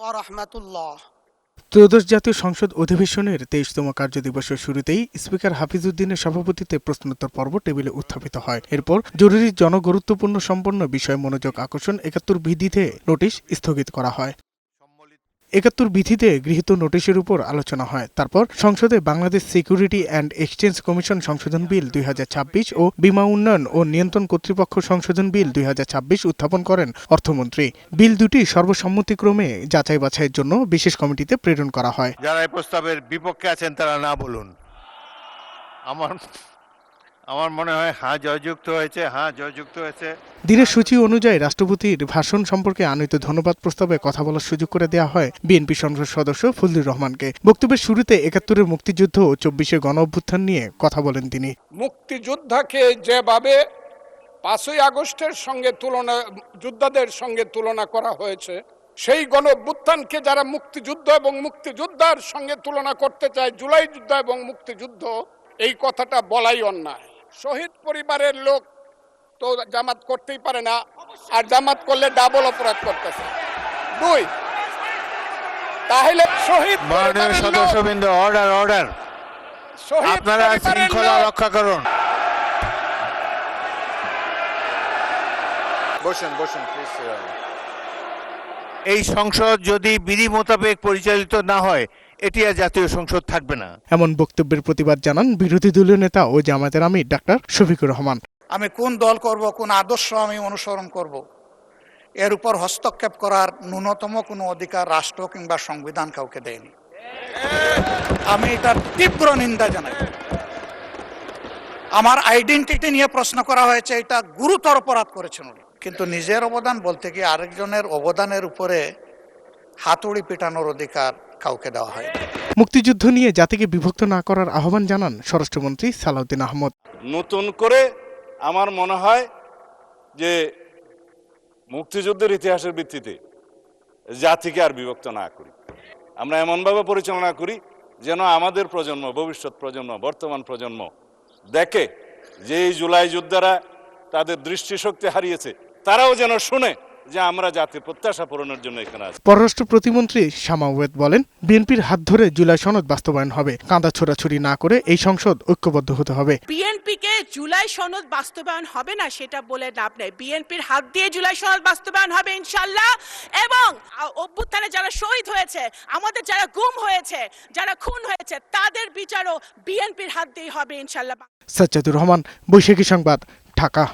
ওয়া রাহমাতুল্লাহ। ত্রয়োদশ জাতীয় সংসদ অধিবেশনের 23তম কার্যদিবসের শুরুতেই স্পিকার হাফিজউদ্দিনের সভাপতিত্বে প্রশ্নোত্তর পর্ব টেবিলে উত্থাপিত হয়। এরপর জরুরি জনগুরুত্বপূর্ণ সম্পন্ন বিষয়ে মনোযোগ আকর্ষণ ৭১ বিধিতে নোটিশ স্থগিত করা হয়। ৭১ বিধিতে গৃহীত নোটিশের উপর আলোচনা হয়। তারপর সংসদে Bangladesh security and exchange commission সংশোধন বিল ২০২৬ ও বীমা উন্নয়ন ও নিয়ন্ত্রণ কর্তৃপক্ষ সংশোধন বিল ২০২৬ উত্থাপন করেন অর্থমন্ত্রী। বিল দুটি সর্বসম্মতিক্রমে যাচাই বাছাইয়ের জন্য বিশেষ কমিটিতে প্রেরণ করা হয়। যারা এই প্রস্তাবের বিপক্ষে আছেন তারা না বলুন। আমার মনে হয় হ্যাঁ জয়যুক্ত হয়েছে। দিনের সূচি অনুযায়ী রাষ্ট্রপতির ভাষণ সম্পর্কে আনিত ধন্যবাদ প্রস্তাবে কথা বলার সুযোগ করে দেওয়া হয় বিএনপি সংসদ সদস্য ফজলুর রহমানকে। বক্তব্যের শুরুতে ৭১-এর মুক্তিযুদ্ধ ও ২৪-এর গণঅভ্যুত্থান নিয়ে কথা বলেন তিনি। মুক্তিযোদ্ধাকে যেভাবে ৫ই আগস্টের সঙ্গে যোদ্ধাদের সঙ্গে তুলনা করা হয়েছে, সেই গণঅভ্যুত্থানকে যারা মুক্তিযুদ্ধ এবং মুক্তিযোদ্ধার সঙ্গে তুলনা করতে চায়, জুলাই যুদ্ধ এবং মুক্তিযুদ্ধ, এই কথাটা বলাই অন্যায়। শহীদ পরিবারের লোক তো জামাত করতেই পারে না, আর জামাত করলে ডাবল অপরাধ করতেছে। দুই, তাহলে শহীদ সদস্যবৃন্দ অর্ডার, আপনারা শৃঙ্খলা রক্ষা করুন। বসুন প্লিজ। এই সংসদ যদি বিধি মোতাবেক পরিচালিত না হয়, এটি আর জাতীয় সংসদ থাকবে না। এমন বক্তব্যের প্রতিবাদ জানান বিরোধী দলীয় নেতা ও জামায়াতের আমির ডাক্তার শফিকুর রহমান। আমি কোন দল করব, কোন আদর্শ আমি অনুসরণ করব, এর উপর হস্তক্ষেপ করার ন্যূনতম কোনো অধিকার রাষ্ট্র কিংবা সংবিধান কাউকে দেয়নি। আমি এটার তীব্র নিন্দা জানাই। আমার আইডেন্টিটি নিয়ে প্রশ্ন করা হয়েছে, এটা গুরুতর অপরাধ করেছেন উনি। কিন্তু নিজের অবদান বলতে গিয়ে আরেকজনের অবদানের উপরে হাতুড়ি পেটানোর অধিকার কাউকে দেওয়া হয়। মুক্তিযুদ্ধ নিয়ে জাতিকে বিভক্ত না করার আহ্বান জানান স্বরাষ্ট্রমন্ত্রী সালাউদ্দিন আহমদ। নতুন করে আমার মনে হয় যে মুক্তিযুদ্ধের ইতিহাসের ভিত্তিতে জাতিকে আর বিভক্ত না করি, আমরা এমনভাবে পরিচালনা করি যেন আমাদের প্রজন্ম, ভবিষ্যৎ প্রজন্ম, বর্তমান প্রজন্ম দেখে যে এই জুলাই যোদ্ধারা তাদের দৃষ্টিশক্তি হারিয়েছে, তারাও যেন শুনে যে আমরা জাতির প্রত্যাশা পূরণের জন্য এখানে আছি। পররাষ্ট্র প্রতিমন্ত্রী শামা ওয়াজেদ বলেন, বিএনপির হাত ধরে জুলাই সনদ বাস্তবায়ন হবে। কাঁদা ছোড়াছুড়ি না করে এই সংসদ ঐক্যবদ্ধ হতে হবে। বিএনপিকে জুলাই সনদ বাস্তবায়ন হবে না সেটা বলে লাভ নেই। বিএনপির হাত দিয়ে জুলাই সনদ বাস্তবায়ন হবে ইনশাআল্লাহ। এবং অভ্যুত্থানে যারা শহীদ হয়েছে, আমাদের যারা গুম হয়েছে, যারা খুন হয়েছে, তাদের বিচারও বিএনপির হাত দিয়ে হবে ইনশাআল্লাহ। সাজ্জাদুর রহমান, বৈশাখী সংবাদ, ঢাকা।